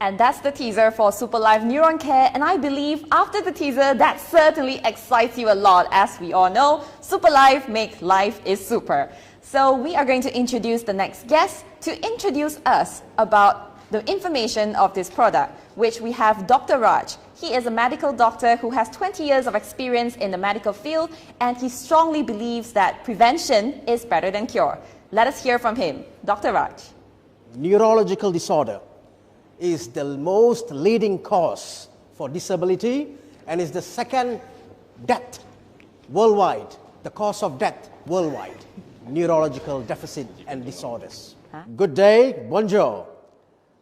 And that's the teaser for SuperLife Neuron Care, and I believe after the teaser, that certainly excites you a lot. As we all know, SuperLife make life is super. So we are going to introduce the next guest to introduce us about the information of this product, which we have Dr. Raj. He is a medical doctor who has 20 years of experience in the medical field, and he strongly believes that prevention is better than cure. Let us hear from him. Dr. Raj. Neurological disorder is the most leading cause for disability and is the second death worldwide, the cause of death worldwide, neurological deficit and disorders. Good day, bonjour.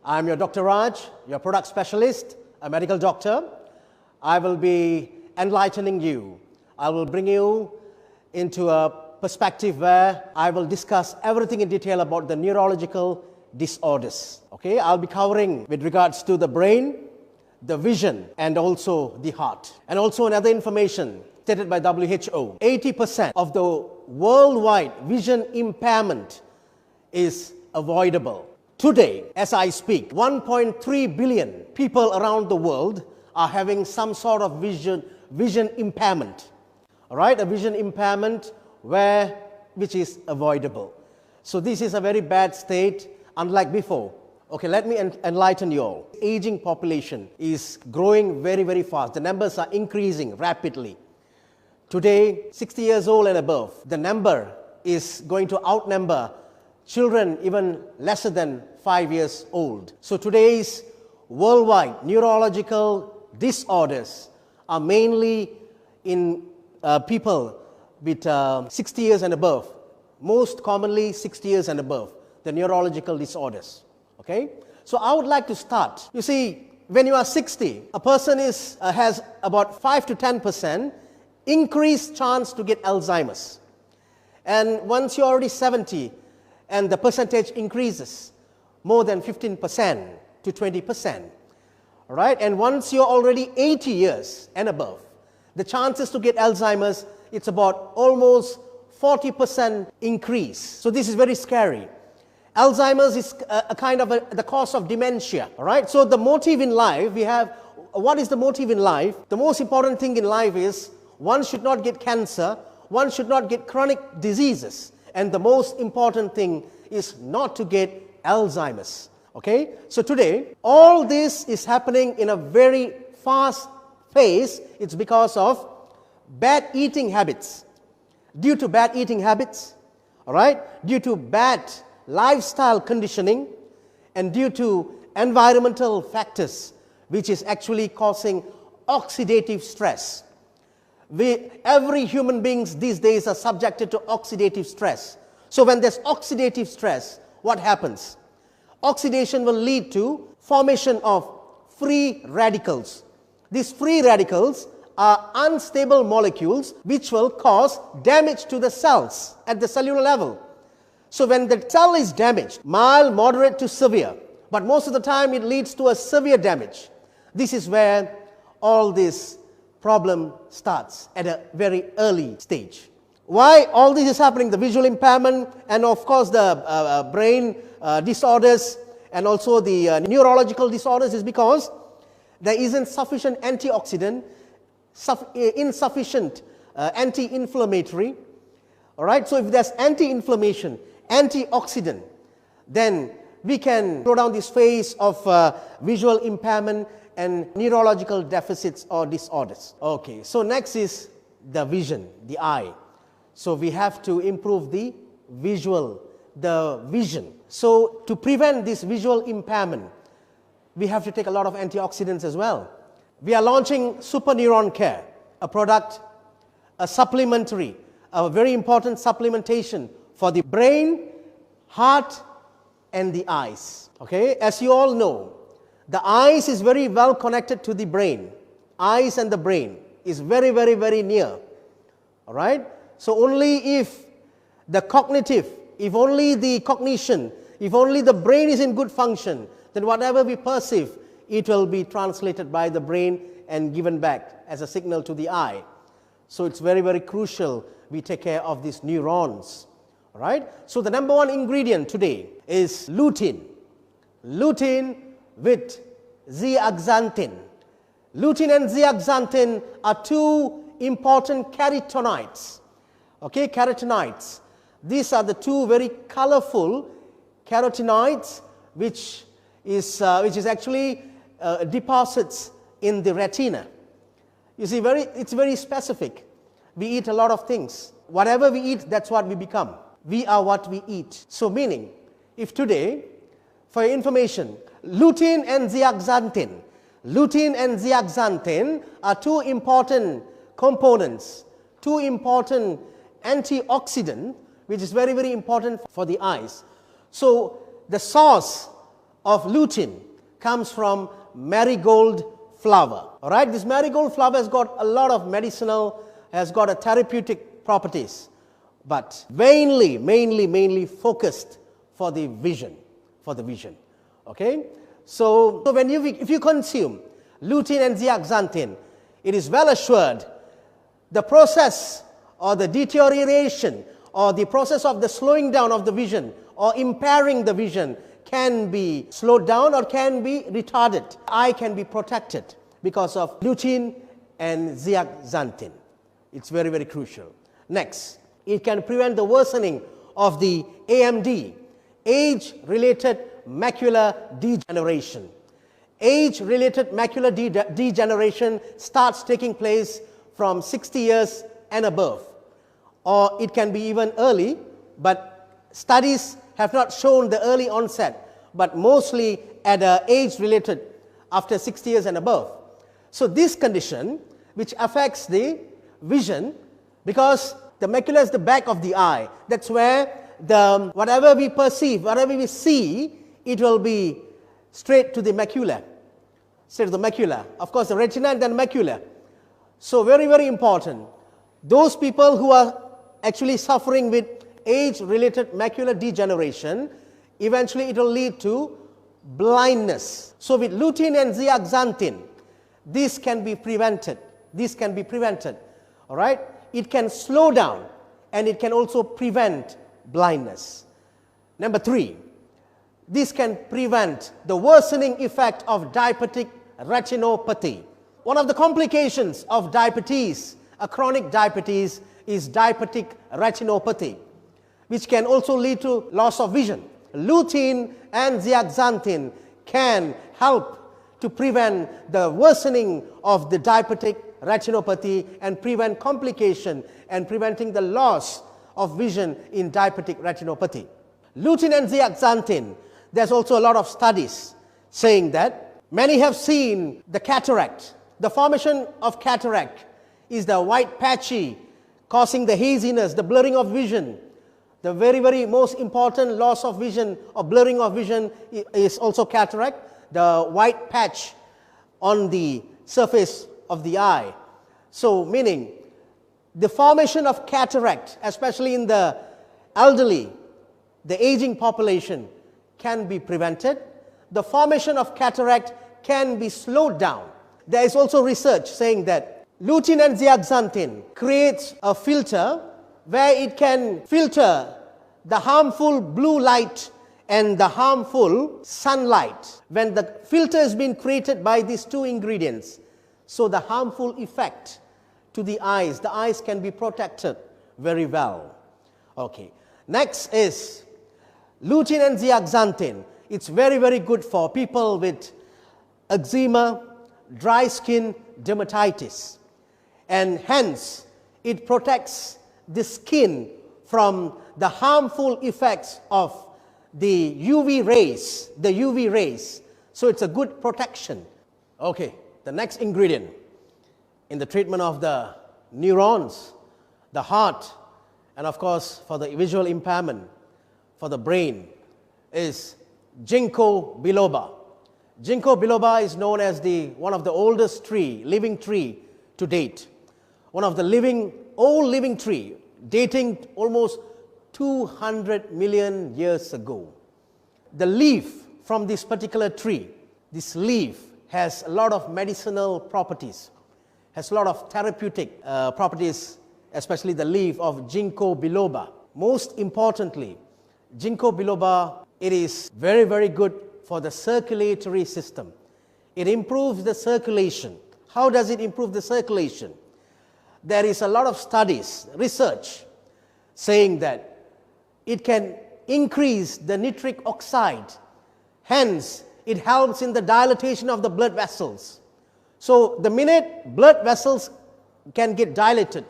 I'm your Dr. Raj, your product specialist, a medical doctor. I will be enlightening you. I will bring you into a perspective where I will discuss everything in detail about the neurological disorders. Okay, I'll be covering with regards to the brain, the vision, and also the heart. And also another information stated by WHO, 80% of the worldwide vision impairment is avoidable. Today, as I speak, 1.3 billion people around the world are having some sort of vision impairment. All right, a vision impairment which is avoidable. So this is a very bad state, unlike before. Okay, let me enlighten you all. Aging population is growing very, very fast. The numbers are increasing rapidly. Today, 60 years old and above, the number is going to outnumber children even lesser than 5 years old. So today's worldwide neurological disorders are mainly in people with 60 years and above. Most commonly 60 years and above, the neurological disorders. Okay? So I would like to start. You see, when you are 60, a person has about 5 to 10% increased chance to get Alzheimer's. And once you're already 70, and the percentage increases more than 15% to 20%. All right? And once you're already 80 years and above, the chances to get Alzheimer's, it's about almost 40% increase. So this is very scary. Alzheimer's is a kind of the cause of dementia. All right? So the motive in life, what is the motive in life? The most important thing in life is one should not get cancer, one should not get chronic diseases, and the most important thing is not to get Alzheimer's. Okay? So today, all this is happening in a very fast pace. It's because of bad eating habits. Due to bad eating habits, all right, due to bad lifestyle conditioning, and due to environmental factors, which is actually causing oxidative stress. Every human beings these days are subjected to oxidative stress. So when there's oxidative stress, what happens? Oxidation will lead to formation of free radicals. These free radicals are unstable molecules which will cause damage to the cells at the cellular level. So when the cell is damaged, mild, moderate to severe, but most of the time it leads to a severe damage. This is where all this problem starts at a very early stage. Why all this is happening? The visual impairment and of course the brain disorders and also the neurological disorders is because there isn't sufficient antioxidant, insufficient anti-inflammatory. All right, so if there's anti-inflammation, antioxidant, then we can slow down this phase of visual impairment and neurological deficits or disorders. Okay, so next is the vision, the eye. So we have to improve the vision. So to prevent this visual impairment, we have to take a lot of antioxidants as well. We are launching Super Neuron Care, a product, a supplementary, a very important supplementation for the brain, heart, and the eyes. Okay, as you all know, the eyes is very well connected to the brain. Eyes and the brain is very, very, very near. All right? So only if the cognitive, if only the cognition, if only the brain is in good function, then whatever we perceive, it will be translated by the brain and given back as a signal to the eye. So it's very, very crucial we take care of these neurons. All right? So the number one ingredient today is lutein. Lutein with zeaxanthin. Lutein and zeaxanthin are two important carotenoids. Okay, carotenoids. These are the two very colorful carotenoids which is actually deposits in the retina. You see, it's very specific. We eat a lot of things. Whatever we eat, that's what we become. We are what we eat. So meaning, if today, for your information, lutein and zeaxanthin are two important components, two important antioxidants, which is very, very important for the eyes. So the source of lutein comes from marigold flower. All right, this marigold flower has got a lot of medicinal, has got a therapeutic properties, but mainly focused for the vision, Okay, so if you consume lutein and zeaxanthin, it is well assured the process or the deterioration or the process of the slowing down of the vision or impairing the vision can be slowed down or can be retarded. Eye can be protected because of lutein and zeaxanthin. It's very, very crucial. Next, it can prevent the worsening of the AMD, age-related macular degeneration. Age-related macular degeneration starts taking place from 60 years and above, or it can be even early, but studies have not shown the early onset, but mostly at age-related after 60 years and above. So this condition, which affects the vision, because the macula is the back of the eye, that's where whatever we perceive, whatever we see, it will be straight to the macula. Straight to the macula. Of course, the retina and then macula. So very, very important. Those people who are actually suffering with age-related macular degeneration, eventually it will lead to blindness. So with lutein and zeaxanthin, this can be prevented. All right? It can slow down and it can also prevent blindness. Number 3, this can prevent the worsening effect of diabetic retinopathy. One of the complications of diabetes, a chronic diabetes, is diabetic retinopathy, which can also lead to loss of vision. Lutein and zeaxanthin can help to prevent the worsening of the diabetic retinopathy and prevent complication and preventing the loss of vision in diabetic retinopathy. Lutein and zeaxanthin, there's also a lot of studies saying that many have seen the cataract. The formation of cataract is the white patchy causing the haziness, the blurring of vision. The very, very most important loss of vision or blurring of vision is also cataract, the white patch on the surface of the eye. So meaning the formation of cataract, especially in the elderly, the aging population, can be prevented. The formation of cataract can be slowed down. There is also research saying that lutein and zeaxanthin creates a filter where it can filter the harmful blue light and the harmful sunlight. When the filter has been created by these two ingredients, so the harmful effect to the eyes can be protected very well. Okay. Next is lutein and zeaxanthin. It's very, very good for people with eczema, dry skin, dermatitis. And hence, it protects the skin from the harmful effects of the UV rays. So it's a good protection. Okay, the next ingredient in the treatment of the neurons, the heart, and of course for the visual impairment, for the brain, is ginkgo biloba. Ginkgo biloba is known as one of the oldest living tree to date. One of the old living tree, dating almost 200 million years ago. The leaf from this particular tree, this leaf has a lot of medicinal properties, has a lot of therapeutic properties, especially the leaf of ginkgo biloba. Most importantly, ginkgo biloba, it is very, very good for the circulatory system. It improves the circulation. How does it improve the circulation? There is a lot of studies, research, saying that it can increase the nitric oxide. Hence, it helps in the dilatation of the blood vessels. So, the minute blood vessels can get dilated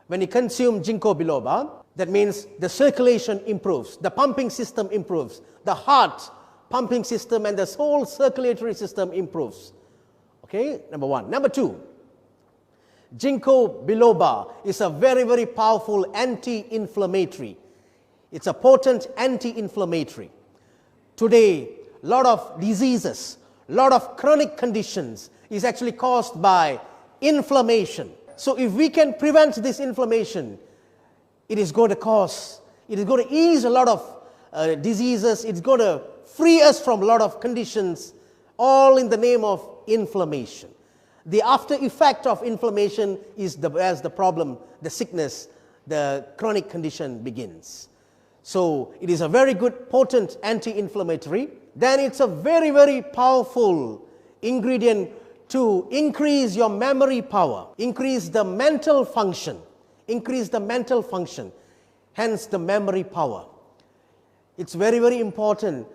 when you consume ginkgo biloba, that means the circulation improves, the pumping system improves, the heart pumping system and the whole circulatory system improves. Okay, number one. Number two, ginkgo biloba is a very, very powerful anti-inflammatory. It's a potent anti-inflammatory. Today, a lot of diseases, a lot of chronic conditions is actually caused by inflammation. So if we can prevent this inflammation, it is going to ease a lot of diseases, it's going to free us from a lot of conditions, all in the name of inflammation. The after effect of inflammation is as the problem, the sickness, the chronic condition begins. So it is a very good, potent anti-inflammatory. Then it's a very, very powerful ingredient to increase your memory power, increase the mental function, hence the memory power. It's very, very important.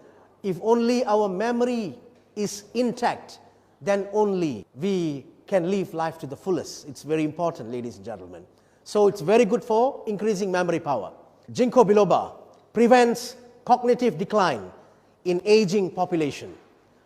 If only our memory is intact, then only we can live life to the fullest. It's very important, ladies and gentlemen. So it's very good for increasing memory power. Ginkgo biloba prevents cognitive decline in aging population.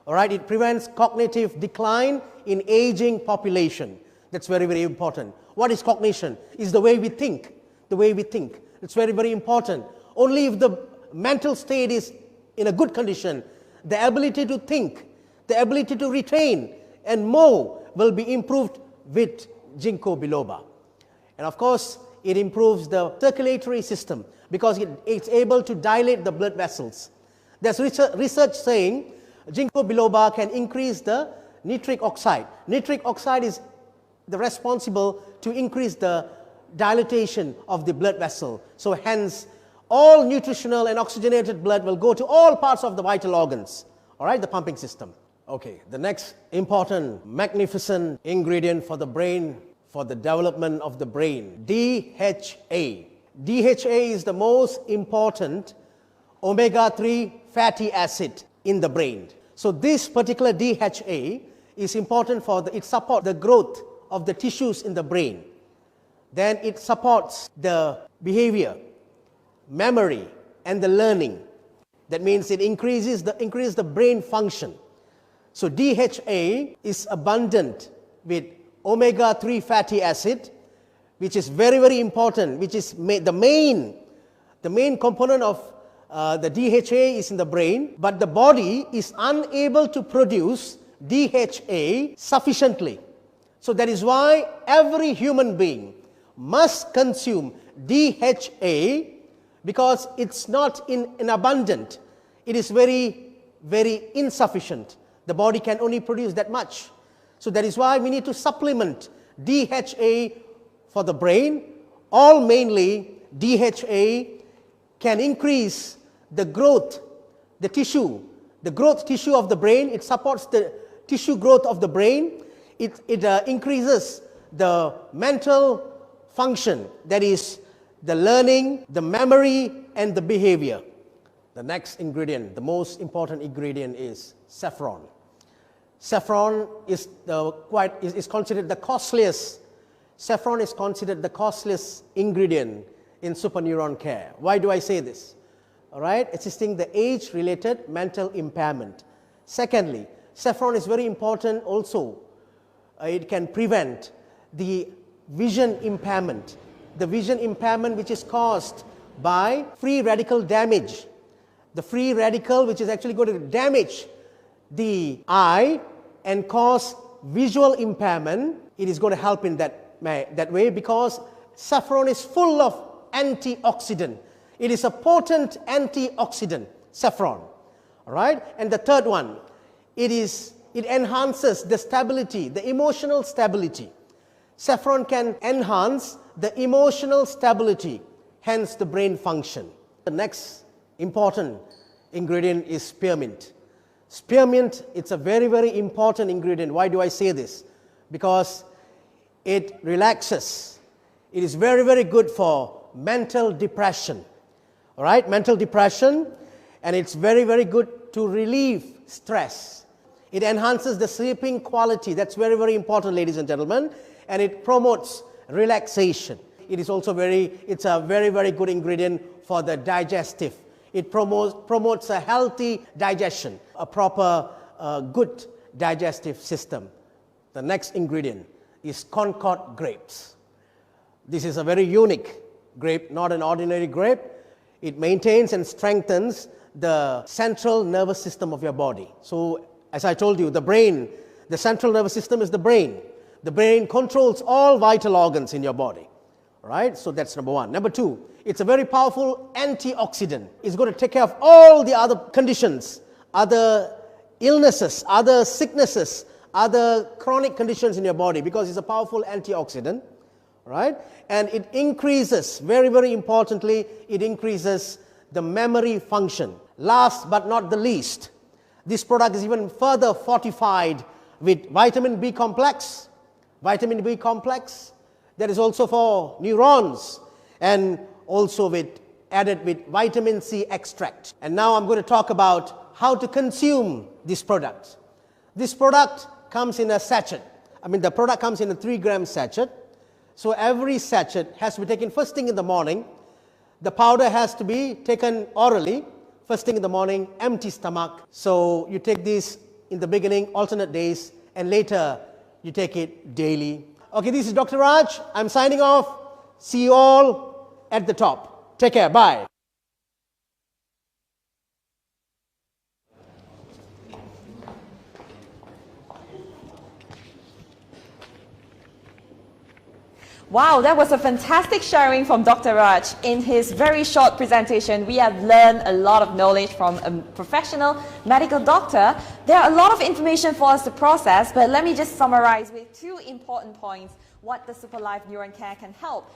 All right, it prevents cognitive decline in aging population. That's very, very important. What is cognition? It's the way we think. It's very, very important. Only if the mental state is in a good condition, the ability to think, the ability to retain and more will be improved with ginkgo biloba. And of course, it improves the circulatory system because it's able to dilate the blood vessels. There's research saying ginkgo biloba can increase the nitric oxide. Nitric oxide is responsible to increase the dilatation of the blood vessel. So hence, all nutritional and oxygenated blood will go to all parts of the vital organs. All right, the pumping system. Okay, the next important, magnificent ingredient for the brain, for the development of the brain, DHA. DHA is the most important omega-3 fatty acid in the brain. So this particular DHA is important for it supports the growth of the tissues in the brain. Then it supports the behavior, memory, and the learning. That means it increases the brain function. So DHA is abundant with omega-3 fatty acid, which is very, very important, which is the main component of the DHA is in the brain, but the body is unable to produce DHA sufficiently. So that is why every human being must consume DHA because it's not in abundant. It is very, very insufficient. The body can only produce that much. So that is why we need to supplement DHA for the brain. All mainly DHA can increase the growth, the growth tissue of the brain. It supports the tissue growth of the brain. It increases the mental function, that is the learning, the memory, and the behavior. The next ingredient, the most important ingredient is saffron. Saffron is considered the costliest. Saffron is considered the costliest ingredient in Neuron Care. Why do I say this? All right, assisting the age-related mental impairment. Secondly, saffron is very important also. It can prevent the vision impairment. The vision impairment which is caused by free radical damage. The free radical which is actually going to damage the eye and cause visual impairment, it is going to help in that way because saffron is full of antioxidant. It is a potent antioxidant, saffron. All right? And the third one, it enhances the stability, the emotional stability. Saffron can enhance the emotional stability, hence the brain function. The next important ingredient is spearmint. Spearmint, it's a very, very important ingredient. Why do I say this? Because it relaxes. It is very, very good for mental depression. All right, mental depression, and it's very, very good to relieve stress. It enhances the sleeping quality. That's very, very important, ladies and gentlemen. And it promotes relaxation. It is also it's a very, very good ingredient for the digestive. It promotes a healthy digestion, a proper, good digestive system. The next ingredient is Concord grapes. This is a very unique grape, not an ordinary grape. It maintains and strengthens the central nervous system of your body. So, as I told you, the brain, the central nervous system is the brain. The brain controls all vital organs in your body. Right? So that's number one. Number two, it's a very powerful antioxidant. It's going to take care of all the other conditions, other illnesses, other sicknesses, other chronic conditions in your body, because it's a powerful antioxidant. Right? And it increases, very, very importantly, it increases the memory function. Last but not the least, this product is even further fortified with vitamin B complex. Vitamin B complex, that is also for neurons, and also added with vitamin C extract. And now I'm going to talk about how to consume this product. This product comes in a sachet. The product comes in a 3-gram sachet. So every sachet has to be taken first thing in the morning. The powder has to be taken orally, first thing in the morning, empty stomach. So you take this in the beginning, alternate days, and later you take it daily. Okay, this is Dr. Raj. I'm signing off. See you all at the top. Take care. Bye. Wow, that was a fantastic sharing from Dr. Raj. In his very short presentation, we have learned a lot of knowledge from a professional medical doctor. There are a lot of information for us to process, but let me just summarize with 2 important points what the SuperLife Neuron Care can help